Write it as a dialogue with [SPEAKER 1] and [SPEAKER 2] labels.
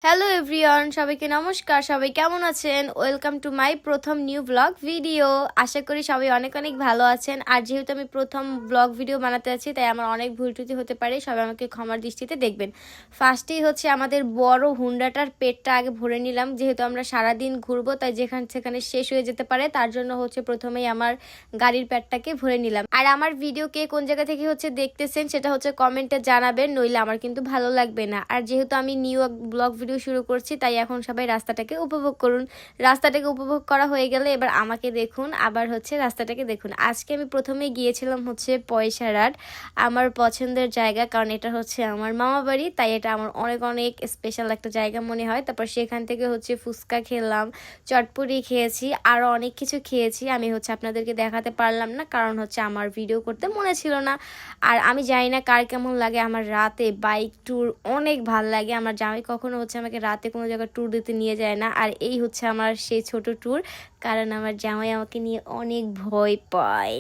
[SPEAKER 1] Hello everyone, সবাইকে নমস্কার। সবাই কেমন আছেন? ওয়েলকাম টু মাই প্রথম নিউ ব্লগ ভিডিও। আশা করি সবাই অনেক অনেক ভালো আছেন। আর যেহেতু আমি প্রথম ব্লগ ভিডিও বানাতে আছি, তাই আমার অনেক ভুল ত্রুটি হতে পারে, সবাই আমাকে ক্ষমার দৃষ্টিতে দেখবেন। ফার্স্টেই হচ্ছে আমাদের বড় হুন্ডাটার পেটটা আগে ভরে নিলাম, যেহেতু আমরা সারাদিন ঘুরবো, তাই যেখানে সেখানে শেষ হয়ে যেতে পারে, তার জন্য হচ্ছে প্রথমেই আমার গাড়ির পেটটাকে ভরে নিলাম। আর আমার ভিডিও কে কোন জায়গা থেকে হচ্ছে দেখতেছেন সেটা হচ্ছে কমেন্টে জানাবেন, নইলে আমার কিন্তু ভালো লাগবে না। আর যেহেতু আমি নিউ ব্লগ ভিডিও শুরু করছি, তাই এখন সবাই রাস্তাটাকে উপভোগ করুন। রাস্তাটাকে উপভোগ করা হয়ে গেলে এবার আমাকে দেখুন, আবার হচ্ছে রাস্তাটাকে দেখুন। আজকে আমি প্রথমে গিয়েছিলাম হচ্ছে পয়সারহাট, আমার পছন্দের জায়গা, কারণ এটা হচ্ছে আমার মামা বাড়ি, তাই এটা আমার অনেক অনেক স্পেশাল একটা জায়গা মনে হয়। তারপর সেখান থেকে হচ্ছে ফুচকা খেলাম, চটপটি খেয়েছি, আরও অনেক কিছু খেয়েছি। আমি হচ্ছে আপনাদেরকে দেখাতে পারলাম না, কারণ হচ্ছে আমার ভিডিও করতে মনে ছিল না। আর আমি জানি না কার কেমন লাগে, আমার রাতে বাইক ট্যুর অনেক ভাল লাগে। আমার জামাই কখনো হচ্ছে আমাকে রাতে কোনো জায়গায় ট্যুর দিতে নিয়ে যায় না, আর এই হচ্ছে আমার সেই ছোট ট্যুর, কারণ আমার জামাই আমাকে নিয়ে অনেক ভয় পায়।